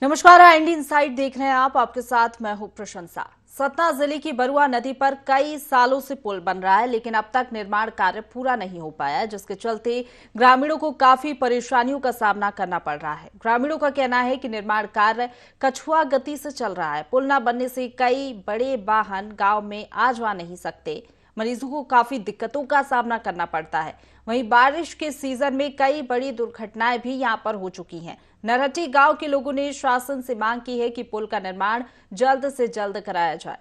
नमस्कार, Indian inside देख रहे हैं आप। आपके साथ मैं हूं प्रशंसा। सतना जिले की बरुआ नदी पर कई सालों से पुल बन रहा है, लेकिन अब तक निर्माण कार्य पूरा नहीं हो पाया है, जिसके चलते ग्रामीणों को काफी परेशानियों का सामना करना पड़ रहा है। ग्रामीणों का कहना है कि निर्माण कार्य कछुआ गति से चल रहा है। पुल न बनने से कई बड़े वाहन गांव में आ जा नहीं सकते। मरीजों को काफी दिक्कतों का सामना करना पड़ता है। वहीं बारिश के सीजन में कई बड़ी दुर्घटनाएं भी यहां पर हो चुकी हैं। नरहटी गांव के लोगों ने शासन से मांग की है कि पुल का निर्माण जल्द से जल्द कराया जाए।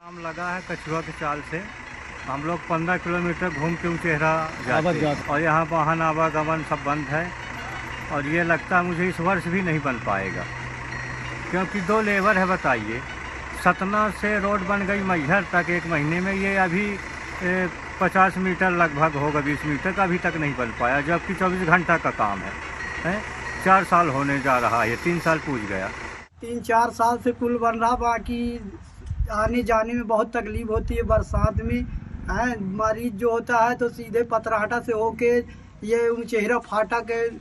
काम लगा है कछुआ के चाल से। हम लोग 15 किलोमीटर घूम के उचेहरा जाते हैं और यहाँ वाहन आवागमन सब बंद है और ये लगता है मुझे इस वर्ष भी नहीं बन पाएगा, क्योंकि 2 लेबर है। बताइए, सतना से रोड बन गई मैहर तक 1 महीने में, ये अभी 50 मीटर लगभग होगा, 20 मीटर का अभी तक नहीं बन पाया, जबकि 24 घंटा का काम है। 4 साल होने जा रहा है, 3 साल पूछ गया। 3-4 साल से पुल बन रहा, बाकी आने जाने में बहुत तकलीफ होती है। बरसात में है, मरीज जो होता है तो सीधे पतराहटा से होके ये उचेहरा फाटक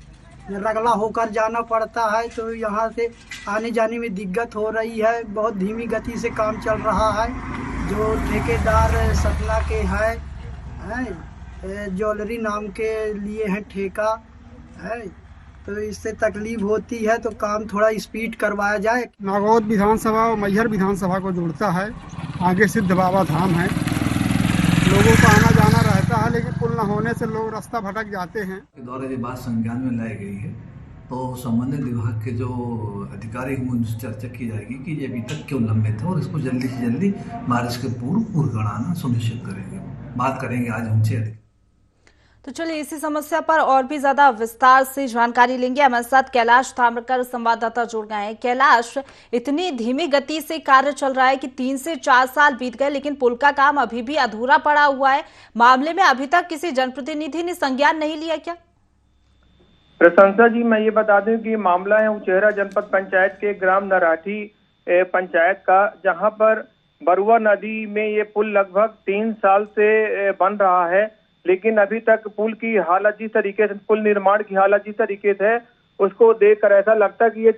रगला होकर जाना पड़ता है, तो यहाँ से आने जाने में दिक्कत हो रही है। बहुत धीमी गति से काम चल रहा है। जो ठेकेदार सतना के हैं, ज्वेलरी नाम के लिए हैं ठेका है, तो इससे तकलीफ होती है, तो काम थोड़ा स्पीड करवाया जाए। नागौद विधानसभा और मैहर विधानसभा को जोड़ता है। आगे सिद्ध बाबा धाम है। लोगों का आना जाना रहता है, लेकिन पुल न होने से लोग रास्ता भटक जाते हैं। के द्वारा ये बात संज्ञान में लाई गई है, तो संबंधित विभाग के जो अधिकारी हैं उनसे चर्चा की जाएगी कि ये अभी तक क्यों लंबित है और इसको जल्दी से जल्दी बारिश के पूर्व पूर्ण कराना सुनिश्चित करेंगे। बात करेंगे आज उनसे। तो चलिए इसी समस्या पर और भी ज्यादा विस्तार से जानकारी लेंगे। हमारे साथ कैलाश ताम्रकर संवाददाता जुड़ गए हैं। कैलाश, इतनी धीमी गति से कार्य चल रहा है कि 3 से 4 साल बीत गए, लेकिन पुल का काम अभी भी अधूरा पड़ा हुआ है। मामले में अभी तक किसी जनप्रतिनिधि ने संज्ञान नहीं लिया क्या? प्रशंसा जी, मैं ये बता दूं कि मामला है उचेहरा जनपद पंचायत के ग्राम नराठी पंचायत का, जहां पर बरुआ नदी में ये पुल लगभग 3 साल से बन रहा है, लेकिन अभी तक पुल की हालत जिस तरीके से, पुल निर्माण की हालत जिस तरीके से है, उसको देखकर ऐसा लगता है कि ये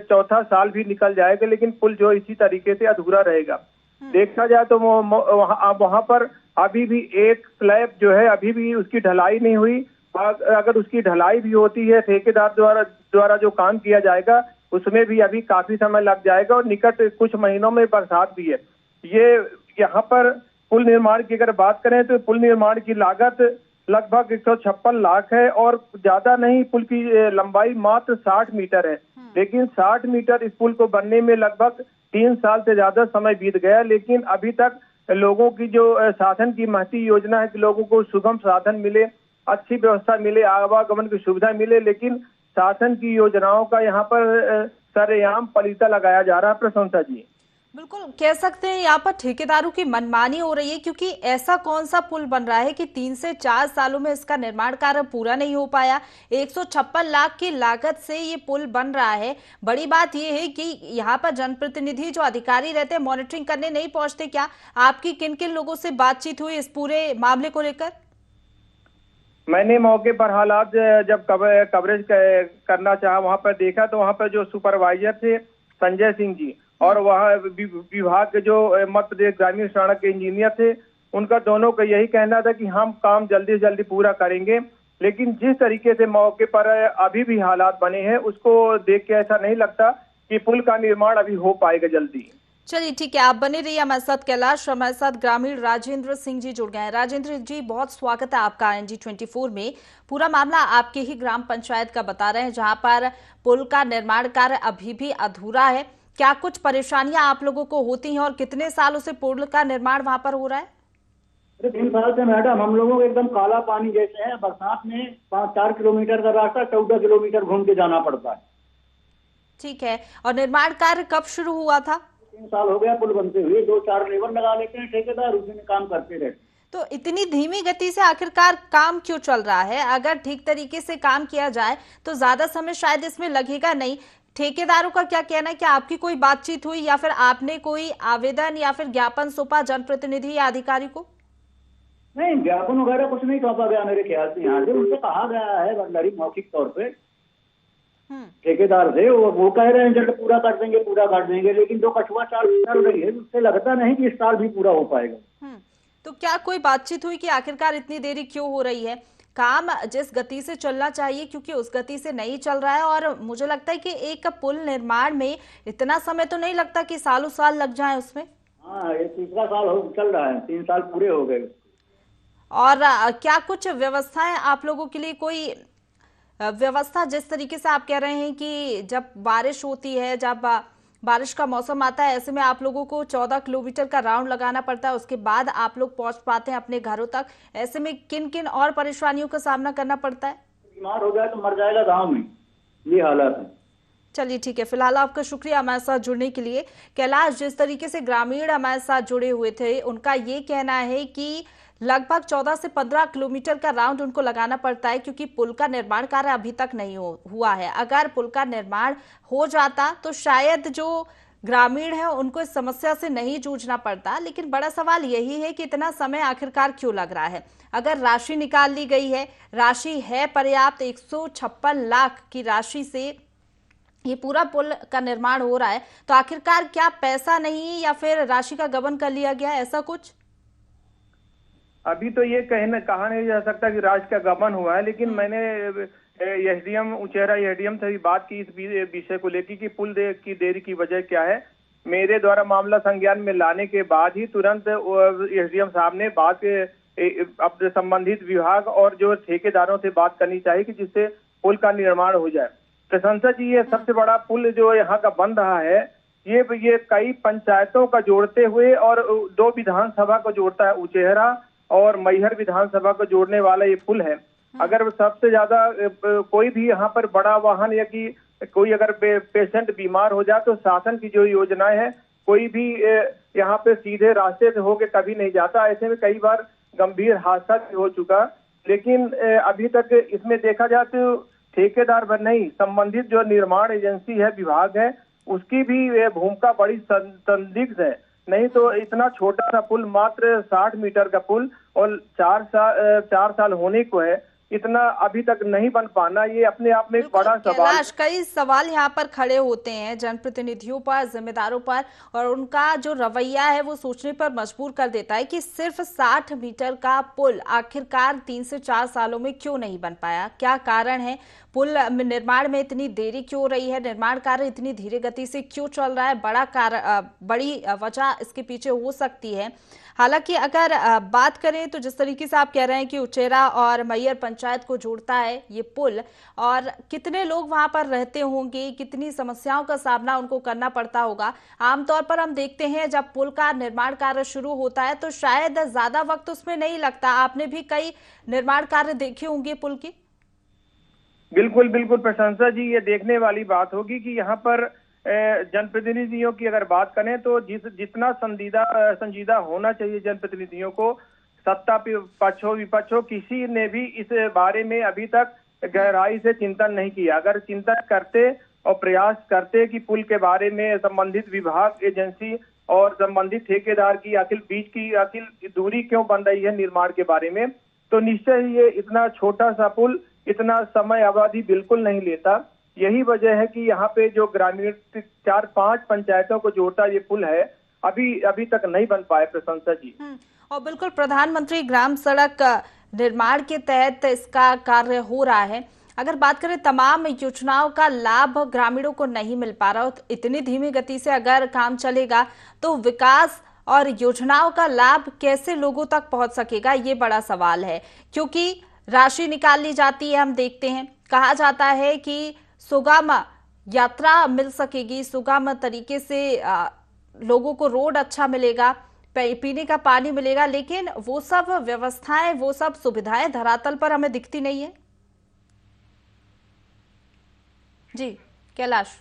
चौथा साल भी निकल जाएगा, लेकिन पुल जो इसी तरीके से अधूरा रहेगा। देखा जाए तो वहां पर अभी भी एक स्लैब जो है, अभी भी उसकी ढलाई नहीं हुई। अगर उसकी ढलाई भी होती है ठेकेदार द्वारा जो काम किया जाएगा, उसमें भी अभी काफी समय लग जाएगा और निकट कुछ महीनों में बरसात भी है। ये यहाँ पर पुल निर्माण की अगर बात करें तो पुल निर्माण की लागत लगभग 156 लाख है और ज्यादा नहीं। पुल की लंबाई मात्र 60 मीटर है, लेकिन 60 मीटर इस पुल को बनने में लगभग 3 साल से ज्यादा समय बीत गया, लेकिन अभी तक लोगों की जो शासन की महती योजना है कि लोगों को सुगम साधन मिले, अच्छी व्यवस्था मिले, आवागमन की सुविधा मिले, लेकिन शासन की योजनाओं का यहाँ पर सरेआम पलीता लगाया जा रहा है। प्रशंसा जी, बिल्कुल कह सकते हैं यहाँ पर ठेकेदारों की मनमानी हो रही है, क्योंकि ऐसा कौन सा पुल बन रहा है कि 3 से 4 सालों में इसका निर्माण कार्य पूरा नहीं हो पाया। 156 लाख की लागत से ये पुल बन रहा है। बड़ी बात ये है कि यहाँ पर जनप्रतिनिधि जो अधिकारी रहते हैं मॉनिटरिंग करने नहीं पहुंचते क्या? आपकी किन किन लोगों से बातचीत हुई इस पूरे मामले को लेकर? मैंने मौके पर हालात जब कवरेज करना चाहा, वहां पर देखा तो वहां पर जो सुपरवाइजर थे संजय सिंह जी और वहाँ विभाग के जो मध्य प्रदेश ग्रामीण सड़क के इंजीनियर थे, उनका दोनों का यही कहना था कि हम काम जल्दी से जल्दी पूरा करेंगे, लेकिन जिस तरीके से मौके पर अभी भी हालात बने हैं, उसको देख के ऐसा नहीं लगता कि पुल का निर्माण अभी हो पाएगा जल्दी। चलिए ठीक है, आप बने रहिए हमारे साथ। कैलाश, हमारे साथ ग्रामीण राजेंद्र सिंह जी जुड़ गए हैं। राजेंद्र जी, बहुत स्वागत है आपका ING 24 में। पूरा मामला आपके ही ग्राम पंचायत का बता रहे हैं, जहां पर पुल का निर्माण कार्य अभी भी अधूरा है। क्या कुछ परेशानियां आप लोगों को होती हैं और कितने सालों से पुल का निर्माण वहां पर हो रहा है? 3 साल से मैडम, हम लोगों को एकदम काला पानी जैसे है। बरसात में 5-4 किलोमीटर का रास्ता 14 किलोमीटर घूम के जाना पड़ता है। ठीक है, और निर्माण कार्य कब शुरू हुआ था? 3 साल हो गया पुल बनते हुए। 2-4 लेबर लगा लेते हैं ठेकेदार, उसी में काम करते रहते। तो इतनी धीमी गति से आखिरकार काम क्यों चल रहा है? अगर ठीक तरीके से काम किया जाए तो ज्यादा समय शायद इसमें लगेगा नहीं। ठेकेदारों का क्या कहना है? क्या आपकी कोई बातचीत हुई या फिर आपने कोई आवेदन या फिर ज्ञापन सौंपा जनप्रतिनिधि या अधिकारी को? नहीं, ज्ञापन वगैरह कुछ नहीं सौंपा गया मेरे ख्याल से। यहाँ से उनसे कहा गया है बंदरी मौखिक तौर पे ठेकेदार से, वो कह रहे हैं जल्द पूरा कर देंगे, लेकिन जो कछुआ चाल चल रही है उससे लगता नहीं कि इस साल भी पूरा हो पाएगा। तो क्या कोई बातचीत हुई कि आखिरकार इतनी देरी क्यों हो रही है? काम जिस गति से चलना चाहिए क्योंकि उस गति से नहीं चल रहा है, और मुझे लगता है कि एक पुल निर्माण में इतना समय तो नहीं लगता कि सालों साल लग जाए उसमें। हाँ, ये तीसरा साल चल रहा है, 3 साल पूरे हो गए। और क्या कुछ व्यवस्थाएं आप लोगों के लिए, कोई व्यवस्था जिस तरीके से आप कह रहे हैं कि जब बारिश होती है, जब बारिश का मौसम आता है, ऐसे में आप लोगों को 14 किलोमीटर का राउंड लगाना पड़ता है, उसके बाद आप लोग पहुंच पाते हैं अपने घरों तक, ऐसे में किन किन और परेशानियों का सामना करना पड़ता है? बीमार हो जाए तो मर जाएगा गाँव में, ये हालात है। चलिए ठीक है, फिलहाल आपका शुक्रिया हमारे साथ जुड़ने के लिए। कैलाश, जिस तरीके से ग्रामीण हमारे साथ जुड़े हुए थे, उनका ये कहना है कि लगभग 14 से 15 किलोमीटर का राउंड उनको लगाना पड़ता है क्योंकि पुल का निर्माण कार्य अभी तक नहीं हुआ है। अगर पुल का निर्माण हो जाता तो शायद जो ग्रामीण है उनको इस समस्या से नहीं जूझना पड़ता, लेकिन बड़ा सवाल यही है कि इतना समय आखिरकार क्यों लग रहा है? अगर राशि निकाल ली गई है, राशि है पर्याप्त, 156 लाख की राशि से ये पूरा पुल का निर्माण हो रहा है, तो आखिरकार क्या पैसा नहीं या फिर राशि का गबन कर लिया गया, ऐसा कुछ? अभी तो ये कहा नहीं जा सकता कि राशि का गबन हुआ है, लेकिन मैंने एसडीएम उचेहरा एसडीएम से भी बात की इस विषय को लेकर कि पुल की देरी की वजह क्या है। मेरे द्वारा मामला संज्ञान में लाने के बाद ही तुरंत एसडीएम साहब ने बात अपने संबंधित विभाग और जो ठेकेदारों से बात करनी चाहिए कि जिससे पुल का निर्माण हो जाए। प्रशंसा जी, ये सबसे बड़ा पुल जो यहाँ का बन रहा है, ये कई पंचायतों का जोड़ते हुए और 2 विधानसभा को जोड़ता है, उचेहरा और मैहर विधानसभा को जोड़ने वाला ये पुल है। अगर सबसे ज्यादा कोई भी यहाँ पर बड़ा वाहन या कि कोई अगर पेशेंट बीमार हो जाए तो शासन की जो योजनाएं है, कोई भी यहाँ पे सीधे रास्ते से होके कभी नहीं जाता। ऐसे में कई बार गंभीर हादसा भी हो चुका, लेकिन अभी तक इसमें देखा जाए तो ठेकेदार पर नहीं, संबंधित जो निर्माण एजेंसी है, विभाग है, उसकी भी भूमिका बड़ी संदिग्ध है। नहीं तो इतना छोटा सा पुल, मात्र 60 मीटर का पुल, और 4 साल होने को है, इतना अभी तक नहीं बन पाना, ये अपने आप में एक बड़ा सवाल। कई सवाल यहाँ पर खड़े होते हैं जनप्रतिनिधियों पर, जिम्मेदारों पर, और उनका जो रवैया है वो सोचने पर मजबूर कर देता है कि सिर्फ 60 मीटर का पुल आखिरकार 3 से 4 सालों में क्यों नहीं बन पाया, क्या कारण है, पुल निर्माण में इतनी देरी क्यों हो रही है, निर्माण कार्य इतनी धीरे गति से क्यों चल रहा है, बड़ी वजह इसके पीछे हो सकती है। हालांकि अगर बात करें तो जिस तरीके से आप कह रहे हैं कि उचेहरा और मैहर पंचायत को जोड़ता है ये पुल, और कितने लोग वहां पर रहते होंगे, कितनी समस्याओं का सामना उनको करना पड़ता होगा। आमतौर पर हम देखते हैं जब पुल का निर्माण कार्य शुरू होता है तो शायद ज्यादा वक्त उसमें नहीं लगता। आपने भी कई निर्माण कार्य देखे होंगे पुल की। बिल्कुल बिल्कुल प्रशंसा जी, ये देखने वाली बात होगी कि यहाँ पर जनप्रतिनिधियों की अगर बात करें तो जितना संजीदा होना चाहिए जनप्रतिनिधियों को, सत्ता पक्ष हो विपक्ष हो, किसी ने भी इस बारे में अभी तक गहराई से चिंतन नहीं किया। अगर चिंतन करते और प्रयास करते कि पुल के बारे में संबंधित विभाग, एजेंसी और संबंधित ठेकेदार की आखिर दूरी क्यों बन रही है निर्माण के बारे में, तो निश्चय ही ये इतना छोटा सा पुल इतना समय अवधि बिल्कुल नहीं लेता। यही वजह है कि यहाँ पे जो ग्रामीण 4-5 पंचायतों को जोड़ता ये पुल है, अभी तक नहीं बन पाए प्रशंसा जी। और बिल्कुल प्रधानमंत्री ग्राम सड़क निर्माण के तहत इसका कार्य हो रहा है। अगर बात करें तमाम योजनाओं का लाभ ग्रामीणों को नहीं मिल पा रहा हो, तो इतनी धीमी गति से अगर काम चलेगा तो विकास और योजनाओं का लाभ कैसे लोगों तक पहुंच सकेगा, ये बड़ा सवाल है। क्योंकि राशि निकाल ली जाती है, हम देखते हैं, कहा जाता है कि सुगम यात्रा मिल सकेगी, सुगम तरीके से लोगों को रोड अच्छा मिलेगा, पीने का पानी मिलेगा, लेकिन वो सब व्यवस्थाएं, वो सब सुविधाएं धरातल पर हमें दिखती नहीं है। जी कैलाश,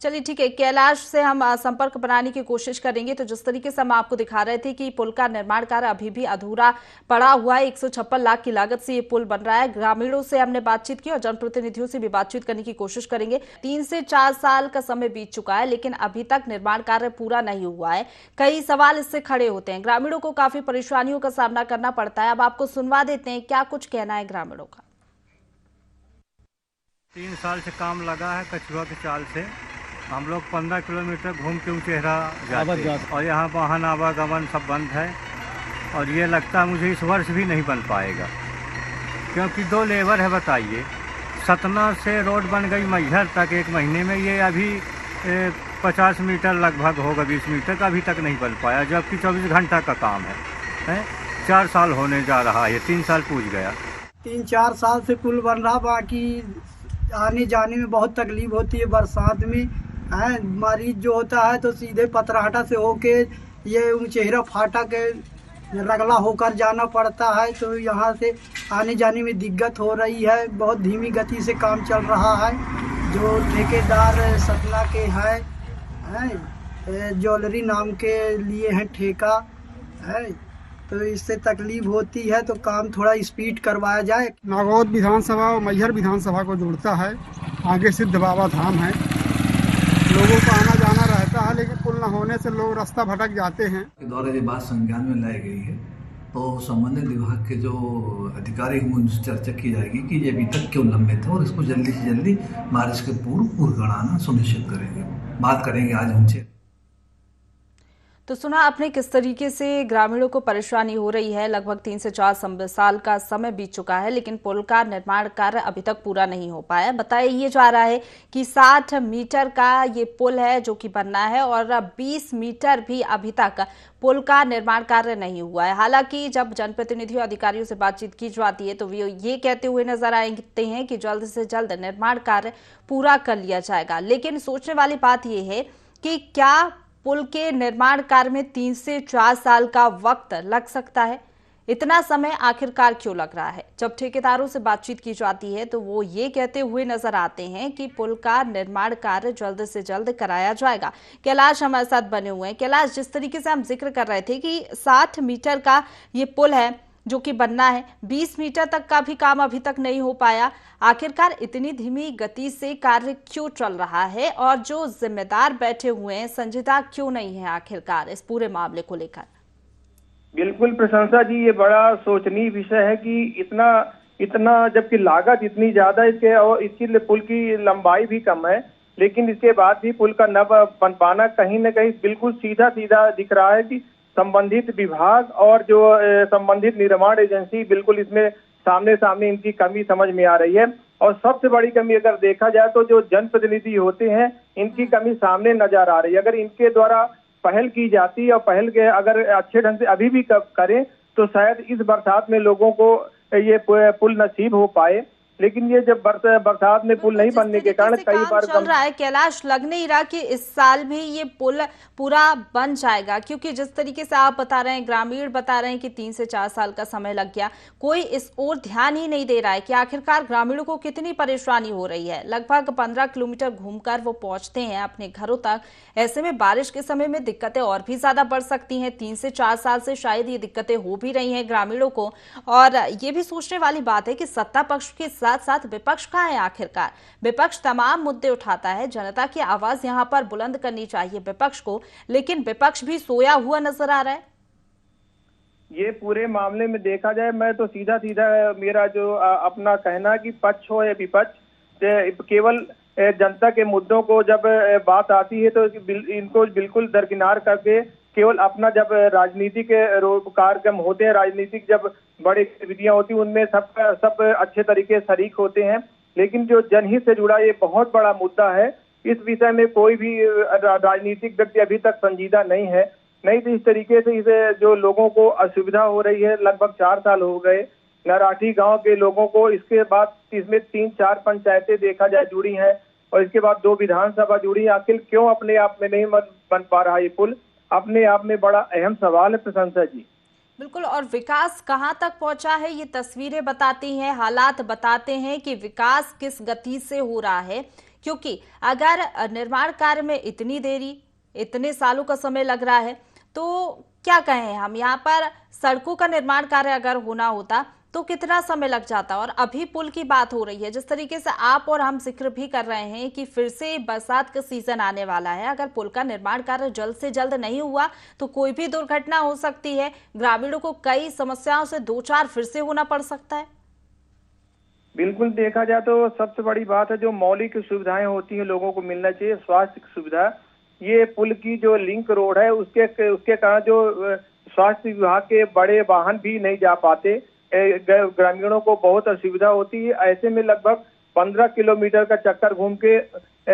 चलिए ठीक है, कैलाश से हम संपर्क बनाने की कोशिश करेंगे। तो जिस तरीके से हम आपको दिखा रहे थे कि पुल का निर्माण कार्य अभी भी अधूरा पड़ा हुआ है, 156 लाख की लागत से ये पुल बन रहा है। ग्रामीणों से हमने बातचीत की और जनप्रतिनिधियों से भी बातचीत करने की कोशिश करेंगे। 3 से 4 साल का समय बीत चुका है, लेकिन अभी तक निर्माण कार्य पूरा नहीं हुआ है। कई सवाल इससे खड़े होते हैं, ग्रामीणों को काफी परेशानियों का सामना करना पड़ता है। अब आपको सुनवा देते हैं क्या कुछ कहना है ग्रामीणों का। 3 साल से काम लगा है कछुआ की चाल से। हम लोग 15 किलोमीटर घूम के चेहरा जाते हैं और यहाँ वाहन आवागमन सब बंद है। और ये लगता है मुझे इस वर्ष भी नहीं बन पाएगा, क्योंकि 2 लेबर है। बताइए, सतना से रोड बन गई मैहर तक 1 महीने में, ये अभी 50 मीटर लगभग होगा, 20 मीटर का अभी तक नहीं बन पाया, जबकि 24 घंटा का काम है। 4 साल होने जा रहा है, 3 साल पूछ गया। 3-4 साल से पुल बन रहा, बाकी आने जाने में बहुत तकलीफ होती है। बरसात में मरीज जो होता है तो सीधे पतराहटा से होके ये चेहरा फाटक रगला होकर जाना पड़ता है, तो यहाँ से आने जाने में दिक्कत हो रही है। बहुत धीमी गति से काम चल रहा है। जो ठेकेदार सतना के हैं ज्वेलरी नाम के लिए हैं ठेका है, तो इससे तकलीफ होती है। तो काम थोड़ा स्पीड करवाया जाए। नागौद विधानसभा और मैहर विधानसभा को जोड़ता है। आगे सिद्ध बाबा धाम है, लोगों का आना जाना रहता है, लेकिन पुल न होने से लोग रास्ता भटक जाते हैं। के द्वारा ये बात संज्ञान में लाई गई है, तो संबंधित विभाग के जो अधिकारी हैं उनसे चर्चा की जाएगी कि ये अभी तक क्यों लंबित है और इसको जल्दी से जल्दी बारिश के पूर्व कराना सुनिश्चित करेंगे। बात करेंगे आज उनसे। तो सुना आपने किस तरीके से ग्रामीणों को परेशानी हो रही है। लगभग 3 से 4 साल का समय बीत चुका है, लेकिन पुल का निर्माण कार्य अभी तक पूरा नहीं हो पाया। बताया ये जा रहा है कि 60 मीटर का ये पुल है जो कि बनना है, और 20 मीटर भी अभी तक पुल का निर्माण कार्य नहीं हुआ है। हालांकि जब जनप्रतिनिधियों अधिकारियों से बातचीत की जाती है तो वे ये कहते हुए नजर आते हैं कि जल्द से जल्द निर्माण कार्य पूरा कर लिया जाएगा। लेकिन सोचने वाली बात यह है कि क्या पुल के निर्माण कार्य में 3 से 4 साल का वक्त लग सकता है? इतना समय आखिरकार क्यों लग रहा है? जब ठेकेदारों से बातचीत की जाती है तो वो ये कहते हुए नजर आते हैं कि पुल का निर्माण कार्य जल्द से जल्द कराया जाएगा। कैलाश हमारे साथ बने हुए हैं। कैलाश, जिस तरीके से हम जिक्र कर रहे थे कि 60 मीटर का ये पुल है जो कि बनना है, 20 मीटर तक का भी काम अभी तक नहीं हो पाया। आखिरकार इतनी धीमी गति से कार्य क्यों चल रहा है, और जो जिम्मेदार बैठे हुए हैं संजीदा क्यों नहीं है आखिरकार इस पूरे मामले को लेकर? बिल्कुल प्रशंसा जी, ये बड़ा सोचनीय विषय है कि इतना जबकि लागत इतनी ज्यादा इसके, और इसकी पुल की लंबाई भी कम है, लेकिन इसके बाद भी पुल का न बन पाना कहीं न कहीं बिल्कुल सीधा दिख रहा है कि संबंधित विभाग और जो संबंधित निर्माण एजेंसी बिल्कुल इसमें सामने इनकी कमी समझ में आ रही है। और सबसे बड़ी कमी अगर देखा जाए तो जो जनप्रतिनिधि होते हैं इनकी कमी सामने नजर आ रही है। अगर इनके द्वारा पहल की जाती और पहल के अगर अच्छे ढंग से अभी भी करें तो शायद इस बरसात में लोगों को ये पुल नसीब हो पाए। लेकिन ये जब बरसात में पुल नहीं बनने के कारण कई बार चल रहा है कैलाश, लग नहीं रहा कि इस साल भी ये पुल पूरा बन जाएगा, क्योंकि जिस तरीके से आप बता रहे हैं, ग्रामीण बता रहे हैं कि 3 से 4 साल का समय लग गया। कोई इस ओर ध्यान ही नहीं दे रहा है कि आखिरकार ग्रामीणों को कितनी परेशानी हो रही है। लगभग 15 किलोमीटर घूमकर वो पहुंचते हैं अपने घरों तक। ऐसे में बारिश के समय में दिक्कतें और भी ज्यादा बढ़ सकती हैं। 3 से 4 साल से शायद ये दिक्कतें हो भी रही हैं ग्रामीणों को। और ये भी सोचने वाली बात है कि सत्ता पक्ष के साथ साथ विपक्ष कहाँ है आखिरकार? विपक्ष तमाम मुद्दे उठाता है, जनता की आवाज यहाँ पर बुलंद करनी चाहिए विपक्ष को, लेकिन विपक्ष भी सोया हुआ नजर आ रहा है। ये पूरे मामले में देखा जाए, मैं तो सीधा मेरा जो अपना कहना कि पक्ष हो या विपक्ष, केवल जनता के मुद्दों को जब बात आती है तो इनको बिल्कुल दरकिनार करके केवल अपना जब राजनीतिक कार्यक्रम होते हैं, राजनीतिक जब बड़ी गतिविधियां होती हैं, उनमें सब अच्छे तरीके से शरीक होते हैं। लेकिन जो जनहित से जुड़ा ये बहुत बड़ा मुद्दा है, इस विषय में कोई भी राजनीतिक व्यक्ति अभी तक संजीदा नहीं है। नहीं तो इस तरीके से इसे जो लोगों को असुविधा हो रही है, लगभग 4 साल हो गए नराठी गांव के लोगों को। इसके बाद इसमें 3-4 पंचायतें देखा जाए जुड़ी हैं, और इसके बाद 2 विधानसभा जुड़ी। आखिर क्यों अपने आप में नहीं बन पा रहा ये पुल, अपने आप में बड़ा अहम सवाल है प्रशंसा जी। बिल्कुल, और विकास कहां तक पहुंचा है ये तस्वीरें बताती हैं, हालात बताते हैं कि विकास किस गति से हो रहा है। क्योंकि अगर निर्माण कार्य में इतनी देरी, इतने सालों का समय लग रहा है, तो क्या कहें हम, यहाँ पर सड़कों का निर्माण कार्य अगर होना होता तो कितना समय लग जाता। और अभी पुल की बात हो रही है, जिस तरीके से आप और हम जिक्र भी कर रहे हैं कि फिर से बरसात का सीजन आने वाला है, अगर पुल का निर्माण कार्य जल्द से जल्द नहीं हुआ तो कोई भी दुर्घटना हो सकती है, ग्रामीणों को कई समस्याओं से दो चार फिर से होना पड़ सकता है। बिल्कुल, देखा जाए तो सबसे बड़ी बात है जो मौलिक सुविधाएं होती हैं लोगों को मिलना चाहिए, स्वास्थ्य की सुविधा। ये पुल की जो लिंक रोड है उसके कारण जो स्वास्थ्य विभाग के बड़े वाहन भी नहीं जा पाते, ग्रामीणों को बहुत असुविधा होती है। ऐसे में लगभग 15 किलोमीटर का चक्कर घूम के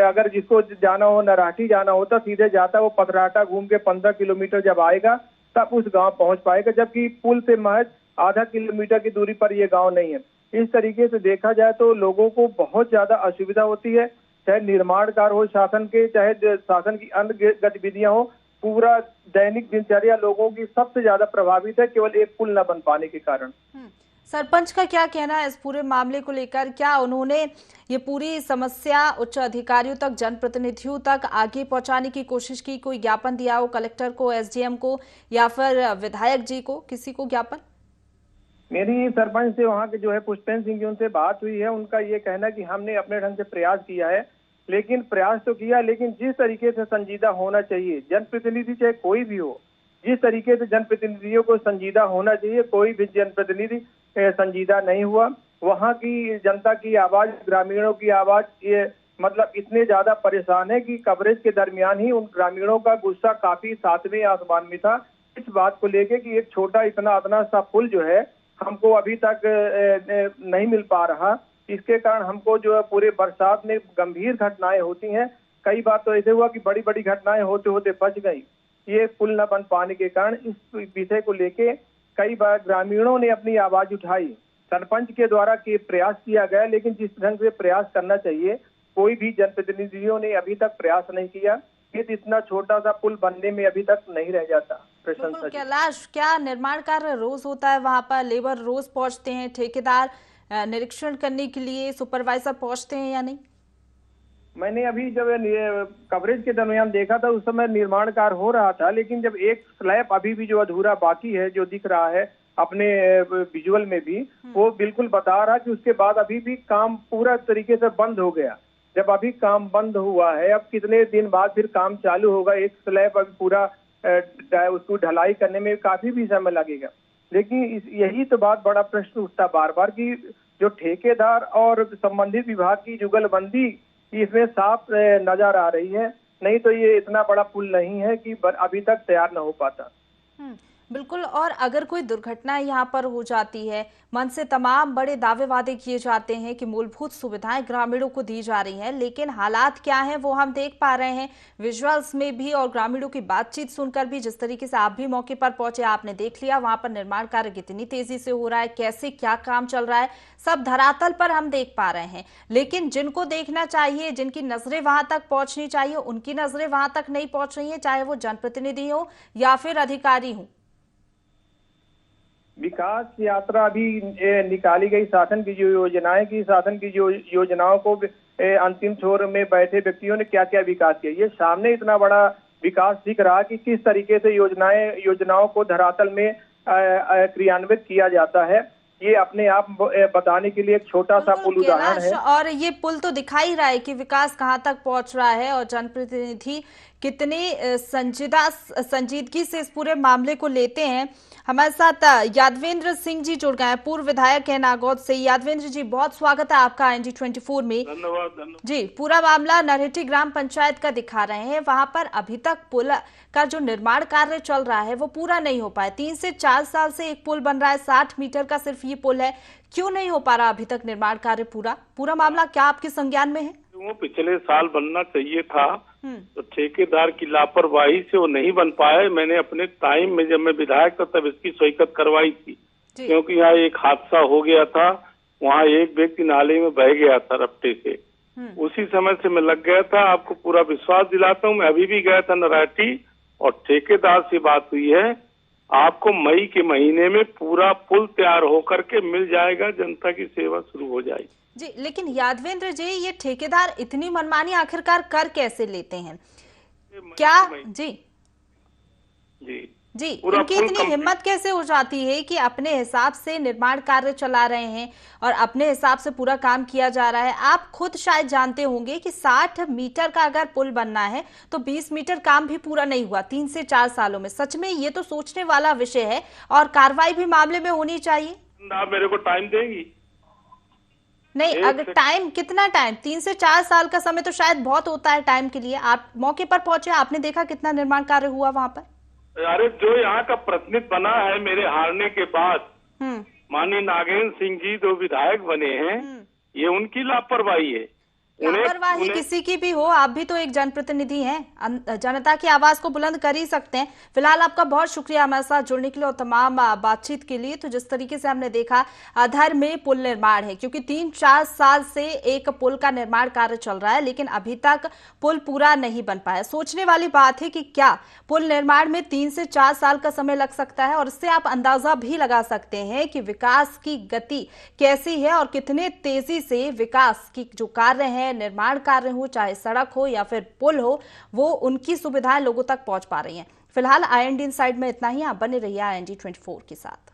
अगर जिसको जाना हो, नराठी जाना होता सीधे जाता, वो पथराटा घूम के 15 किलोमीटर जब आएगा तब उस गांव पहुंच पाएगा, जबकि पुल से महज आधा किलोमीटर की दूरी पर ये गांव नहीं है। इस तरीके से देखा जाए तो लोगों को बहुत ज्यादा असुविधा होती है, चाहे निर्माण कार्य हो शासन के, चाहे शासन की अन्य गतिविधियां हो, पूरा दैनिक दिनचर्या लोगों की सबसे ज्यादा प्रभावित है केवल एक पुल न बन पाने के कारण। सरपंच का क्या कहना है इस पूरे मामले को लेकर? क्या उन्होंने ये पूरी समस्या उच्च अधिकारियों तक, जनप्रतिनिधियों तक आगे पहुंचाने की कोशिश की? कोई ज्ञापन दिया हो कलेक्टर को, एसडीएम को या फिर विधायक जी को, किसी को ज्ञापन? मेरी सरपंच से वहाँ के जो है पुष्पेंद्र सिंह जी, उनसे बात हुई है। उनका ये कहना कि हमने अपने ढंग से प्रयास किया है, लेकिन प्रयास तो किया, लेकिन जिस तरीके से संजीदा होना चाहिए जनप्रतिनिधि चाहे कोई भी हो, जिस तरीके से जनप्रतिनिधियों को संजीदा होना चाहिए, कोई भी जनप्रतिनिधि संजीदा नहीं हुआ। वहाँ की जनता की आवाज, ग्रामीणों की आवाज, ये मतलब इतने ज्यादा परेशान है कि कवरेज के दरमियान ही उन ग्रामीणों का गुस्सा काफी सातवें आसमान में था इस बात को लेके कि एक छोटा इतना सा पुल जो है हमको अभी तक नहीं मिल पा रहा। इसके कारण हमको जो है पूरे बरसात में गंभीर घटनाएं होती हैं। कई बार तो ऐसे हुआ कि बड़ी बड़ी घटनाएं होते होते बच गई, ये पुल न बन पाने के कारण। इस विषय को लेके कई बार ग्रामीणों ने अपनी आवाज उठाई, सरपंच के द्वारा प्रयास किया गया, लेकिन जिस ढंग से प्रयास करना चाहिए कोई भी जनप्रतिनिधियों ने अभी तक प्रयास नहीं किया। इतना छोटा सा पुल बनने में अभी तक नहीं रह जाता। प्रशंसा। कैलाश, क्या निर्माण कार्य रोज होता है वहां पर? लेबर रोज पहुंचते हैं, ठेकेदार निरीक्षण करने के लिए, सुपरवाइजर पहुंचते हैं या नहीं? मैंने अभी जब कवरेज के दरमियान देखा था उस समय निर्माण कार्य हो रहा था, लेकिन जब एक स्लैब अभी भी जो अधूरा बाकी है, जो दिख रहा है अपने विजुअल में भी, वो बिल्कुल बता रहा कि उसके बाद अभी भी काम पूरा तरीके से बंद हो गया। जब अभी काम बंद हुआ है, अब कितने दिन बाद फिर काम चालू होगा? एक स्लैब अभी पूरा उसको ढलाई करने में काफी भी समय लगेगा। लेकिन यही तो बात बड़ा प्रश्न उठता बार बार कि जो ठेकेदार और संबंधित विभाग की जुगलबंदी इसमें साफ नजर आ रही है। नहीं तो ये इतना बड़ा पुल नहीं है कि अभी तक तैयार न हो पाता। बिल्कुल। और अगर कोई दुर्घटना यहाँ पर हो जाती है, मन से तमाम बड़े दावे वादे किए जाते हैं कि मूलभूत सुविधाएं ग्रामीणों को दी जा रही हैं, लेकिन हालात क्या हैं वो हम देख पा रहे हैं विजुअल्स में भी और ग्रामीणों की बातचीत सुनकर भी। जिस तरीके से आप भी मौके पर पहुंचे, आपने देख लिया वहां पर निर्माण कार्य कितनी तेजी से हो रहा है, कैसे क्या काम चल रहा है, सब धरातल पर हम देख पा रहे हैं। लेकिन जिनको देखना चाहिए, जिनकी नजरें वहां तक पहुंचनी चाहिए, उनकी नजरें वहां तक नहीं पहुंच रही है, चाहे वो जनप्रतिनिधि हो या फिर अधिकारी हो। विकास यात्रा अभी निकाली गई, शासन की जो योजनाएं की, शासन की जो योजनाओं को अंतिम छोर में बैठे व्यक्तियों ने क्या क्या विकास किया, ये सामने इतना बड़ा विकास दिख रहा कि किस तरीके से योजनाओं को धरातल में क्रियान्वित किया जाता है। ये अपने आप बताने के लिए एक छोटा सा पुल उदाहरण है। और ये पुल तो दिखा ही रहा है कि विकास कहां तक पहुंच रहा है और जनप्रतिनिधि कितने संजीदगी से इस पूरे मामले को लेते हैं। हमारे साथ यादवेंद्र सिंह जी जुड़ गए हैं, पूर्व विधायक है नागौद से। यादवेंद्र जी, बहुत स्वागत है आपका ND24 में। धन्यवाद जी। पूरा मामला नरहेटी ग्राम पंचायत का दिखा रहे हैं, वहां पर अभी तक पुल का जो निर्माण कार्य चल रहा है वो पूरा नहीं हो पाया। 3 से 4 साल से एक पुल बन रहा है, 60 मीटर का सिर्फ ये पुल है। क्यों नहीं हो पा रहा अभी तक निर्माण कार्य पूरा मामला क्या आपके संज्ञान में है? वो पिछले साल बनना चाहिए था, तो ठेकेदार की लापरवाही से वो नहीं बन पाया। मैंने अपने टाइम में जब मैं विधायक था तब इसकी स्वीकृत करवाई थी, क्योंकि यहाँ एक हादसा हो गया था, वहाँ एक व्यक्ति नाले में बह गया था रपटे से। उसी समय से मैं लग गया था। आपको पूरा विश्वास दिलाता हूँ, मैं अभी भी गया था नराठी और ठेकेदार से बात हुई है, आपको मई के महीने में पूरा पुल तैयार होकर के मिल जाएगा, जनता की सेवा शुरू हो जाएगी। जी, लेकिन यादवेंद्र जी, ये ठेकेदार इतनी मनमानी आखिरकार कर कैसे लेते हैं? क्या जी जी जी इनकी इतनी हिम्मत कैसे हो जाती है कि अपने हिसाब से निर्माण कार्य चला रहे हैं और अपने हिसाब से पूरा काम किया जा रहा है? आप खुद शायद जानते होंगे कि 60 मीटर का अगर पुल बनना है तो 20 मीटर काम भी पूरा नहीं हुआ 3 से 4 सालों में। सच में ये तो सोचने वाला विषय है और कार्रवाई भी मामले में होनी चाहिए। आप मेरे को टाइम देंगी? नहीं, अगर टाइम, कितना टाइम? 3 से 4 साल का समय तो शायद बहुत होता है टाइम के लिए। आप मौके पर पहुंचे, आपने देखा कितना निर्माण कार्य हुआ वहां पर? अरे जो यहाँ का प्रतिनिधि बना है मेरे हारने के बाद, माननीय नागेंद्र सिंह जी जो विधायक बने हैं, ये उनकी लापरवाही है। लापरवाही किसी की भी हो, आप भी तो एक जनप्रतिनिधि हैं, जनता की आवाज को बुलंद कर ही सकते हैं। फिलहाल आपका बहुत शुक्रिया हमारे साथ जुड़ने के लिए और तमाम बातचीत के लिए। तो जिस तरीके से हमने देखा, अधर में पुल निर्माण है, क्योंकि 3-4 साल से एक पुल का निर्माण कार्य चल रहा है, लेकिन अभी तक पुल पूरा नहीं बन पाया। सोचने वाली बात है कि क्या पुल निर्माण में 3 से 4 साल का समय लग सकता है, और इससे आप अंदाजा भी लगा सकते हैं कि विकास की गति कैसी है और कितने तेजी से विकास की जो कार्य है, निर्माण कार्य हो, चाहे सड़क हो या फिर पुल हो, वो उनकी सुविधाएं लोगों तक पहुंच पा रही हैं। फिलहाल IND इनसाइड में इतना ही। आप बने रहिए IND 24 के साथ।